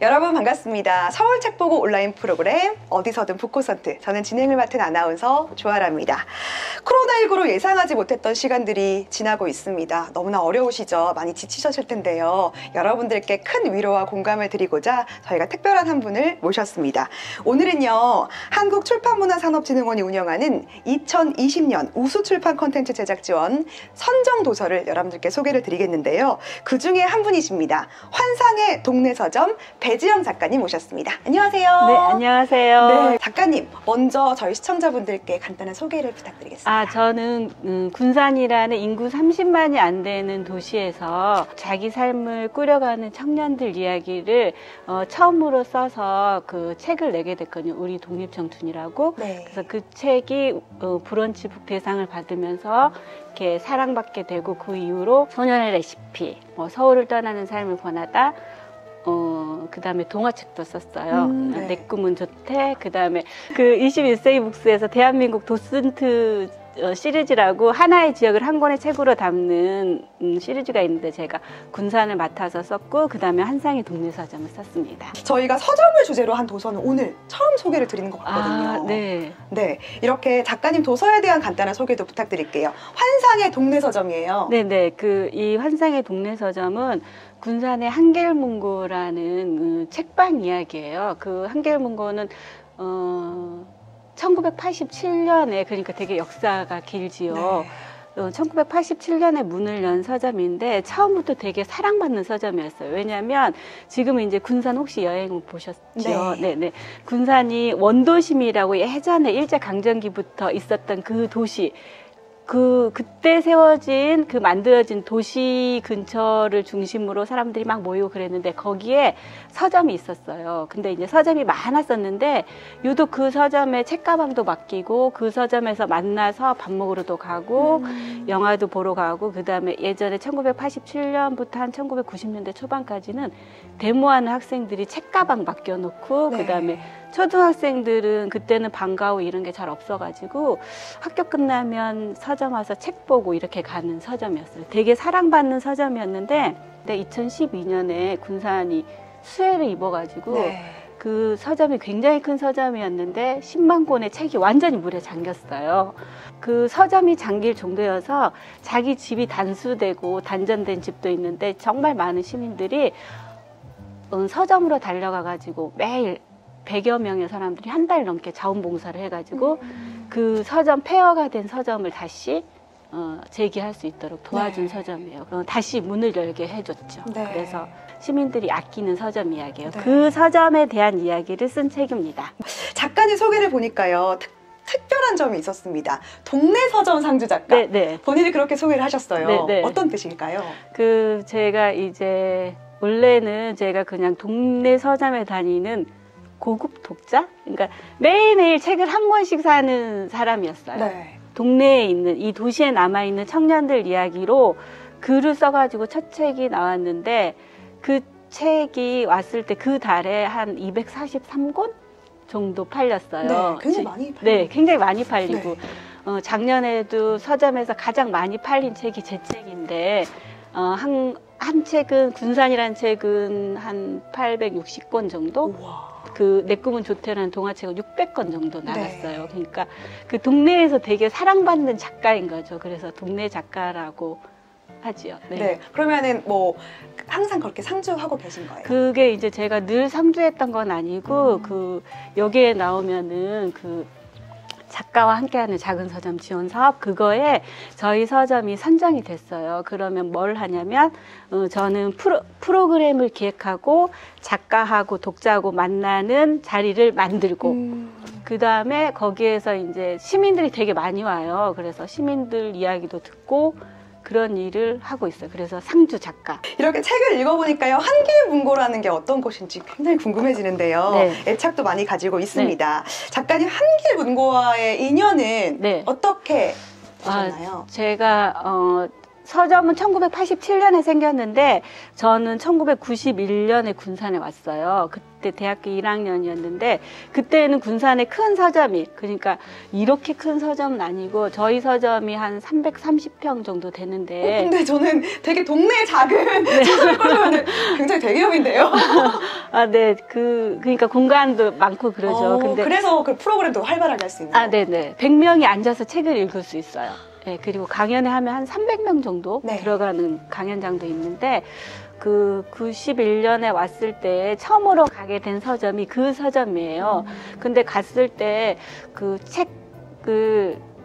여러분 반갑습니다. 서울 책보고 온라인 프로그램 어디서든 북코선트, 저는 진행을 맡은 아나운서 조아라입니다. 코로나19로 예상하지 못했던 시간들이 지나고 있습니다. 너무나 어려우시죠? 많이 지치셨을 텐데요. 여러분들께 큰 위로와 공감을 드리고자 저희가 특별한 한 분을 모셨습니다. 오늘은요, 한국출판문화산업진흥원이 운영하는 2020년 우수출판 콘텐츠 제작 지원 선정도서를 여러분들께 소개를 드리겠는데요. 그 중에 한 분이십니다. 환상의 동네 서점 배지영 작가님 모셨습니다. 안녕하세요. 네, 안녕하세요. 네, 작가님, 먼저 저희 시청자분들께 간단한 소개를 부탁드리겠습니다. 저는 군산이라는 인구 30만이 안 되는 도시에서 자기 삶을 꾸려가는 청년들 이야기를 처음으로 써서 그 책을 내게 됐거든요. 우리 독립청춘이라고. 네. 그래서 그 책이 브런치북 대상을 받으면서 이렇게 사랑받게 되고, 그 이후로 소년의 레시피, 서울을 떠나는 삶을 권하다, 그 다음에 동화책도 썼어요. 네. 내 꿈은 좋대. 그 다음에 그 21세기 북스에서 대한민국 도슨트 시리즈라고 하나의 지역을 한 권의 책으로 담는 시리즈가 있는데, 제가 군산을 맡아서 썼고, 그 다음에 한상의 동네 서점을 썼습니다. 저희가 서점을 주제로 한 도서는 오늘 처음 소개를 드리는 것 같거든요. 네. 네, 이렇게 작가님 도서에 대한 간단한 소개도 부탁드릴게요. 환상의 동네 서점이에요. 네네. 이 환상의 동네 서점은 군산의 한길문고라는 책방 이야기예요. 그 한길문고는 1987년에, 그러니까 되게 역사가 길지요. 네. 1987년에 문을 연 서점인데 처음부터 되게 사랑받는 서점이었어요. 왜냐하면 지금은 이제 군산 혹시 여행 보셨죠? 네. 네네. 군산이 원도심이라고 예전에 일제강점기부터 있었던 그 도시, 그때 세워진, 만들어진 도시 근처를 중심으로 사람들이 막 모이고 그랬는데, 거기에 서점이 있었어요. 근데 이제 서점이 많았었는데, 유독 그 서점에 책가방도 맡기고, 그 서점에서 만나서 밥 먹으러도 가고, 영화도 보러 가고, 그 다음에 예전에 1987년부터 한 1990년대 초반까지는 데모하는 학생들이 책가방 맡겨놓고, 네. 그 다음에 초등학생들은 그때는 방과후 이런 게 잘 없어가지고 학교 끝나면 서점 와서 책 보고 이렇게 가는 서점이었어요. 되게 사랑받는 서점이었는데, 2012년에 군산이 수해를 입어가지고 네. 그 서점이 굉장히 큰 서점이었는데 10만 권의 책이 완전히 물에 잠겼어요. 그 서점이 잠길 정도여서 자기 집이 단수되고 단전된 집도 있는데, 정말 많은 시민들이 서점으로 달려가가지고 매일 100여 명의 사람들이 한 달 넘게 자원봉사를 해가지고 그 서점, 폐허가 된 서점을 다시 재기할 수 있도록 도와준 네. 서점이에요. 다시 문을 열게 해줬죠. 네. 그래서 시민들이 아끼는 서점 이야기예요. 네. 그 서점에 대한 이야기를 쓴 책입니다. 작가님 소개를 보니까요, 특별한 점이 있었습니다. 동네 서점 상주 작가. 네. 본인이 그렇게 소개를 하셨어요. 네. 어떤 뜻일까요? 제가 이제 원래는 제가 그냥 동네 서점에 다니는 고급 독자? 그러니까 매일매일 책을 한 권씩 사는 사람이었어요. 네. 동네에 있는, 이 도시에 남아있는 청년들 이야기로 글을 써가지고 첫 책이 나왔는데, 그 책이 왔을 때 그 달에 한 243권 정도 팔렸어요. 네, 굉장히 많이 팔리고. 네, 굉장히 많이 팔리고. 네. 작년에도 서점에서 가장 많이 팔린 책이 제 책인데, 한 책은, 군산이라는 책은 한 860권 정도? 우와. 내 꿈은 좋대라는 동화책은 600권 정도 나갔어요. 네. 그러니까 그 동네에서 되게 사랑받는 작가인 거죠. 그래서 동네 작가라고 하지요. 네. 그러면은 뭐 항상 그렇게 상주하고 계신 거예요? 그게 이제 제가 늘 상주했던 건 아니고, 여기에 나오면은 작가와 함께하는 작은 서점 지원 사업, 그거에 저희 서점이 선정이 됐어요. 그러면 뭘 하냐면, 저는 프로그램을 기획하고 작가하고 독자하고 만나는 자리를 만들고, 그 다음에 거기에서 이제 시민들이 되게 많이 와요. 그래서 시민들 이야기도 듣고 그런 일을 하고 있어요. 그래서 상주 작가. 이렇게 책을 읽어보니까요, 한길문고라는 게 어떤 것인지 굉장히 궁금해지는데요. 네. 애착도 많이 가지고 있습니다. 작가님, 한길문고와의 인연은 네. 어떻게 되셨나요? 제가 서점은 1987년에 생겼는데, 저는 1991년에 군산에 왔어요. 그때 대학교 1학년이었는데, 그때는 군산에 큰 서점이, 그러니까 이렇게 큰 서점은 아니고, 저희 서점이 한 330평 정도 되는데. 근데 저는 되게 동네 작은 서점을 꾸려면 굉장히 대기업인데요. 아, 네. 그러니까 공간도 많고 그러죠. 근데 그래서 그 프로그램도 활발하게 할 수 있는. 아, 네네. 100명이 앉아서 책을 읽을 수 있어요. 네, 그리고 강연에 하면 한 300명 정도 네. 들어가는 강연장도 있는데, 그 91년에 왔을 때 처음으로 가게 된 서점이 그 서점이에요. 근데 갔을 때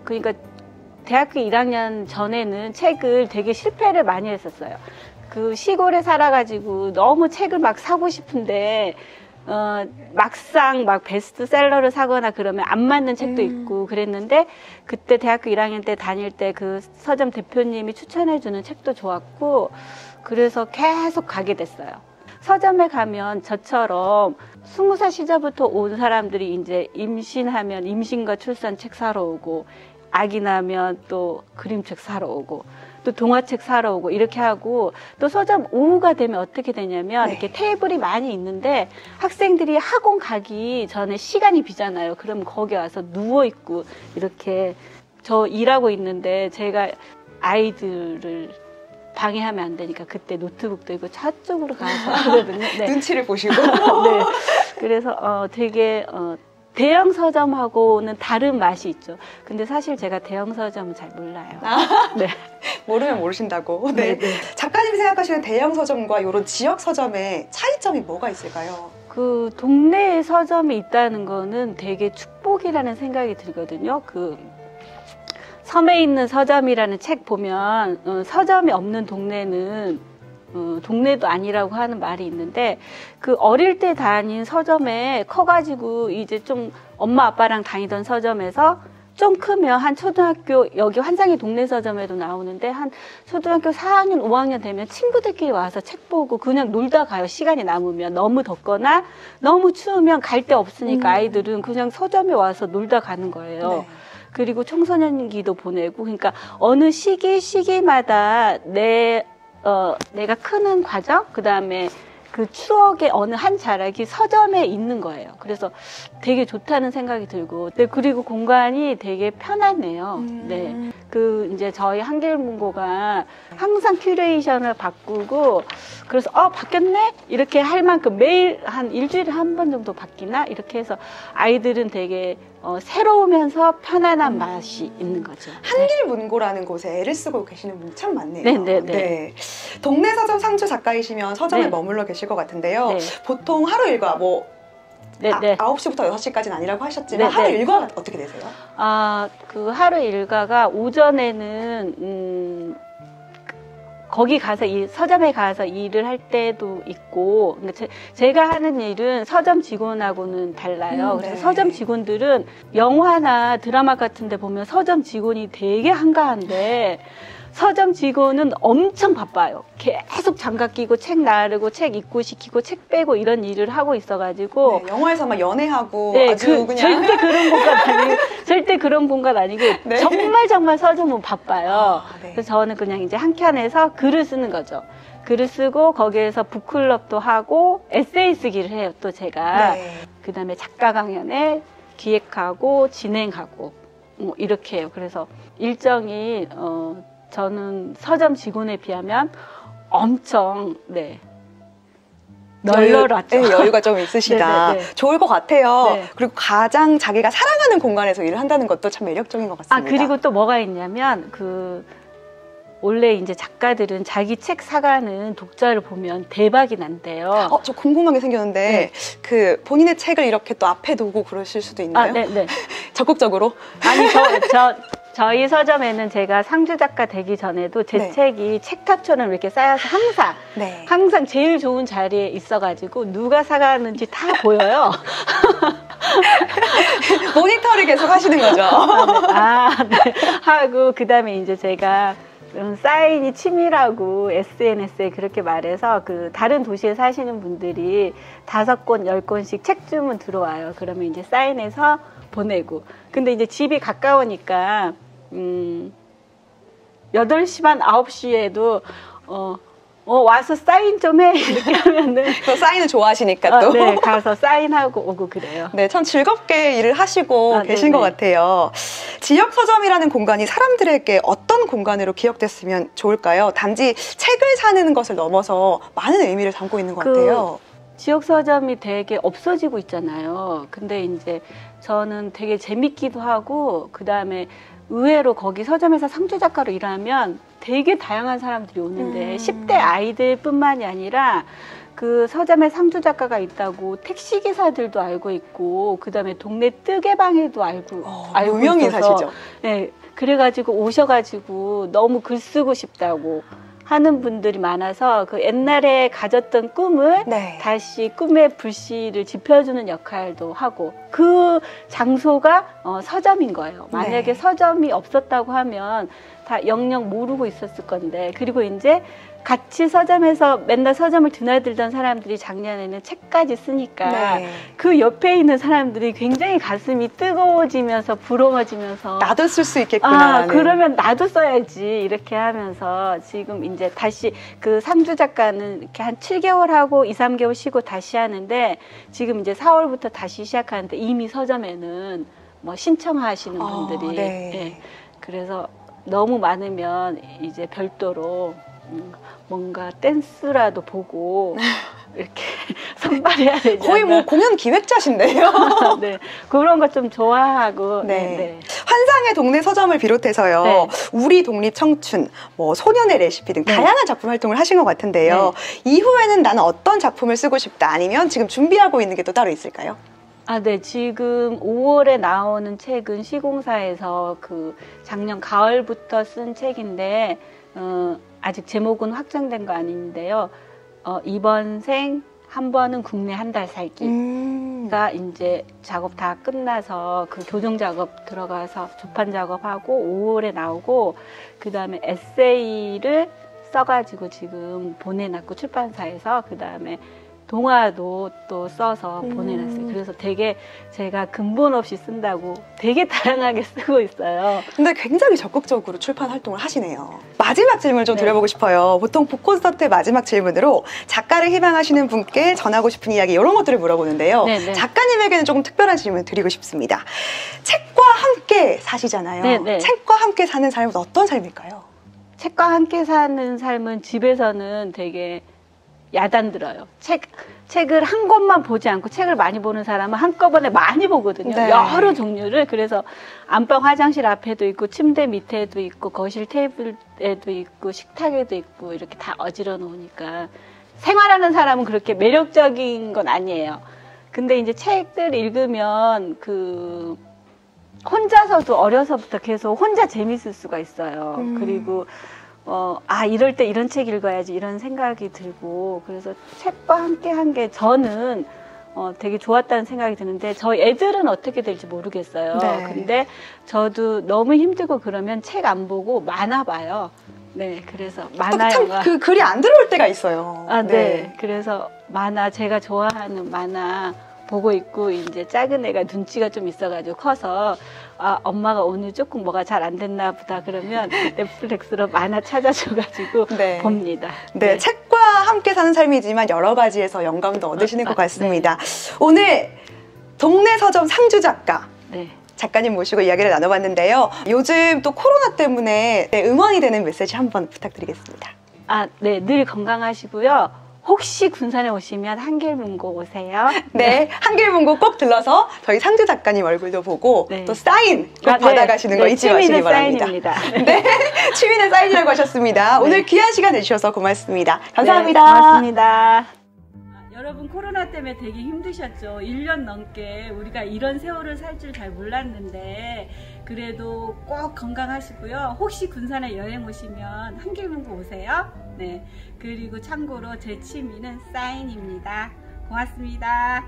그러니까 대학교 1학년 전에는 책을 되게 실패를 많이 했었어요. 그 시골에 살아가지고 너무 책을 막 사고 싶은데, 막상 막 베스트셀러를 사거나 그러면 안 맞는 책도 있고 그랬는데, 그때 대학교 1학년 때 다닐 때 그 서점 대표님이 추천해주는 책도 좋았고, 그래서 계속 가게 됐어요. 서점에 가면 저처럼 20살 시절부터 온 사람들이 이제 임신하면 임신과 출산 책 사러 오고, 아기 나면 또 그림책 사러 오고, 또 동화책 사러 오고 이렇게 하고, 또 서점 오후가 되면 어떻게 되냐면 네. 이렇게 테이블이 많이 있는데 학생들이 학원 가기 전에 시간이 비잖아요. 그럼 거기 와서 누워 있고 이렇게, 저 일하고 있는데 제가 아이들을 방해하면 안 되니까 그때 노트북 들고 저쪽으로 가서 하거든요. 네. 눈치를 보시고. 네. 그래서 되게 대형 서점하고는 다른 맛이 있죠. 근데 사실 제가 대형 서점은 잘 몰라요. 네. 모르면 모르신다고. 네. 네. 작가님이 생각하시는 대형 서점과 이런 지역 서점의 차이점이 뭐가 있을까요? 그 동네에 서점이 있다는 거는 되게 축복이라는 생각이 들거든요. 그 섬에 있는 서점이라는 책 보면 서점이 없는 동네는 동네도 아니라고 하는 말이 있는데, 그 어릴 때 다닌 서점에 커가지고 이제 좀 엄마 아빠랑 다니던 서점에서 좀 크면 한 초등학교, 여기 환상의 동네 서점에도 나오는데 한 초등학교 4학년, 5학년 되면 친구들끼리 와서 책 보고 그냥 놀다 가요. 시간이 남으면. 너무 덥거나 너무 추우면 갈 데 없으니까 아이들은 그냥 서점에 와서 놀다 가는 거예요. 네. 그리고 청소년기도 보내고, 그러니까 어느 시기마다 내가 크는 과정, 그 다음에 그 추억의 어느 한 자락이 서점에 있는 거예요. 그래서 되게 좋다는 생각이 들고, 네, 그리고 공간이 되게 편하네요. 네. 이제 저희 한길문고가 항상 큐레이션을 바꾸고, 그래서 바뀌었네? 이렇게 할 만큼 매일 한 일주일에 한 번 정도 바뀌나? 이렇게 해서 아이들은 되게 새로우면서 편안한 맛이 있는 거죠. 한길문고라는 곳에 애를 쓰고 계시는 분이 참 많네요. 네네네. 네. 동네 서점 상주 작가이시면 서점에 네. 머물러 계실 것 같은데요. 네. 보통 하루 일과 9시부터 6시까지는 아니라고 하셨지만 네, 하루 네. 일과가 어떻게 되세요? 그 하루 일과가 오전에는 거기 가서 서점에 가서 일을 할 때도 있고, 그러니까 제가 하는 일은 서점 직원하고는 달라요. 그래서 네. 서점 직원들은 영화나 드라마 같은 데 보면 서점 직원이 되게 한가한데, 서점 직원은 엄청 바빠요. 계속 장갑 끼고 책 나르고 책 입고 시키고 책 빼고 이런 일을 하고 있어가지고. 네, 영화에서 막 연애하고 네, 아주 그냥 절대 그런 공간 아니고, 절대 그런 공간 아니고, 네. 정말 서점은 바빠요. 네. 그래서 저는 그냥 이제 한 켠에서 글을 쓰는 거죠. 글을 쓰고 거기에서 북클럽도 하고 에세이 쓰기를 해요, 또 제가. 네. 그 다음에 작가 강연에 기획하고 진행하고 뭐 이렇게 해요. 그래서 일정이 저는 서점 직원에 비하면 엄청 널널하죠. 여유가 좀 있으시다. 네네네. 좋을 것 같아요. 네. 그리고 가장 자기가 사랑하는 공간에서 일을 한다는 것도 참 매력적인 것 같습니다. 그리고 또 뭐가 있냐면 원래 이제 작가들은 자기 책 사가는 독자를 보면 대박이 난대요. 저 궁금한 게 생겼는데 그 본인의 책을 이렇게 또 앞에 두고 그러실 수도 있나요? 네. 적극적으로? 아니 저희 서점에는 제가 상주 작가 되기 전에도 제 네. 책이 책탑처럼 이렇게 쌓여서 네. 항상 제일 좋은 자리에 있어가지고 누가 사가는지 다 보여요. 모니터를 계속 하시는 거죠? 네. 하고 그다음에 이제 제가 사인이 취미라고 SNS에 그렇게 말해서 다른 도시에 사시는 분들이 5권, 10권씩 책 주문 들어와요. 그러면 이제 사인해서 보내고. 근데 이제 집이 가까우니까 8시 반, 9시에도 와서 사인 좀 해. 이렇게 하면은. 또 사인을 좋아하시니까 또. 네, 가서 사인하고 오고 그래요. 네, 참 즐겁게 일을 하시고 계신 네네. 것 같아요. 지역 서점이라는 공간이 사람들에게 어떤 공간으로 기억됐으면 좋을까요? 단지 책을 사는 것을 넘어서 많은 의미를 담고 있는 것 같아요. 지역 서점이 되게 없어지고 있잖아요. 근데 이제 저는 되게 재밌기도 하고, 그 다음에 의외로 거기 서점에서 상주 작가로 일하면 되게 다양한 사람들이 오는데 10대 아이들뿐만이 아니라 그 서점에 상주 작가가 있다고 택시 기사들도 알고 있고, 그 다음에 동네 뜨개방에도 알고 유명인사시죠. 있어서, 네, 그래가지고 오셔가지고 너무 글 쓰고 싶다고 하는 분들이 많아서 그 옛날에 가졌던 꿈을 네. 다시 꿈의 불씨를 지펴주는 역할도 하고, 그 장소가 서점인 거예요. 만약에 네. 서점이 없었다고 하면 다 영영 모르고 있었을 건데, 그리고 이제 같이 서점에서 맨날 서점을 드나들던 사람들이 작년에는 책까지 쓰니까 네. 그 옆에 있는 사람들이 굉장히 가슴이 뜨거워지면서 부러워지면서 나도 쓸 수 있겠구나. 그러면 나도 써야지 이렇게 하면서 지금 이제 다시 그 상주 작가는 이렇게 한 7개월 하고 2, 3개월 쉬고 다시 하는데, 지금 이제 4월부터 다시 시작하는데 이미 서점에는 뭐 신청하시는 분들이 네. 예, 그래서 너무 많으면 이제 별도로 뭔가 댄스라도 보고 이렇게 선발해야 되지 거의 뭐 않나. 공연 기획자신데요. 네, 그런 거 좀 좋아하고. 네. 네. 환상의 동네 서점을 비롯해서요. 네. 우리 독립 청춘, 뭐 소년의 레시피 등 네. 다양한 작품 활동을 하신 것 같은데요. 이후에는 나는 어떤 작품을 쓰고 싶다, 아니면 지금 준비하고 있는 게 또 따로 있을까요? 네. 지금 5월에 나오는 책은 시공사에서 그 작년 가을부터 쓴 책인데, 아직 제목은 확정된 거 아닌데요. 이번 생 한 번은 국내 한 달 살기가 이제 작업 다 끝나서 그 교정 작업 들어가서 조판 작업하고 5월에 나오고, 그 다음에 에세이를 써가지고 지금 보내놨고 출판사에서, 그 다음에 동화도 또 써서 보내놨어요. 그래서 되게 제가 근본 없이 쓴다고 되게 다양하게 쓰고 있어요. 근데 굉장히 적극적으로 출판 활동을 하시네요. 마지막 질문을 좀 네. 드려보고 싶어요. 보통 북콘서트의 마지막 질문으로 작가를 희망하시는 분께 전하고 싶은 이야기, 이런 것들을 물어보는데요. 네네. 작가님에게는 조금 특별한 질문 드리고 싶습니다. 책과 함께 사시잖아요. 네네. 책과 함께 사는 삶은 어떤 삶일까요? 책과 함께 사는 삶은 집에서는 되게 야단들어요. 책을 한 권만 보지 않고 책을 많이 보는 사람은 한꺼번에 많이 보거든요. 네. 여러 종류를. 그래서 안방 화장실 앞에도 있고, 침대 밑에도 있고, 거실 테이블에도 있고, 식탁에도 있고, 이렇게 다 어지러 놓으니까 생활하는 사람은 그렇게 매력적인 건 아니에요. 근데 이제 책들 읽으면 혼자서도 어려서부터 계속 혼자 재밌을 수가 있어요. 그리고 이럴 때 이런 책 읽어야지 이런 생각이 들고, 그래서 책과 함께 한 게 저는 되게 좋았다는 생각이 드는데, 저희 애들은 어떻게 될지 모르겠어요. 네. 근데 저도 너무 힘들고 그러면 책 안 보고 만화 봐요. 네, 그래서 만화 영화. 참 글이 안 들어올 때가 있어요. 네. 그래서 만화, 제가 좋아하는 만화 보고 있고, 이제 작은 애가 눈치가 좀 있어가지고 커서 엄마가 오늘 조금 뭐가 잘 안 됐나 보다 그러면 넷플릭스로 만화 찾아줘가지고 네. 봅니다. 네, 책과 함께 사는 삶이지만 여러 가지에서 영감도 얻으시는 것 같습니다. 오늘 동네 서점 상주 작가 네. 작가님 모시고 이야기를 나눠봤는데요. 요즘 또 코로나 때문에 응원이 되는 메시지 한번 부탁드리겠습니다. 네, 늘 건강하시고요. 혹시 군산에 오시면 한길문고 오세요. 네, 한길문고 꼭 들러서 저희 상주 작가님 얼굴도 보고 네. 또 사인 꼭 받아가시는 거 잊지 마시기 바랍니다. 사인입니다. 네, 취미는 사인이라고 하셨습니다. 오늘 귀한 시간 내주셔서 고맙습니다. 감사합니다. 네, 고맙습니다. 여러분, 코로나 때문에 되게 힘드셨죠? 1년 넘게 우리가 이런 세월을 살 줄 잘 몰랐는데, 그래도 꼭 건강하시고요. 혹시 군산에 여행 오시면 한길문고 오세요. 네. 그리고 참고로 제 취미는 사인입니다. 고맙습니다.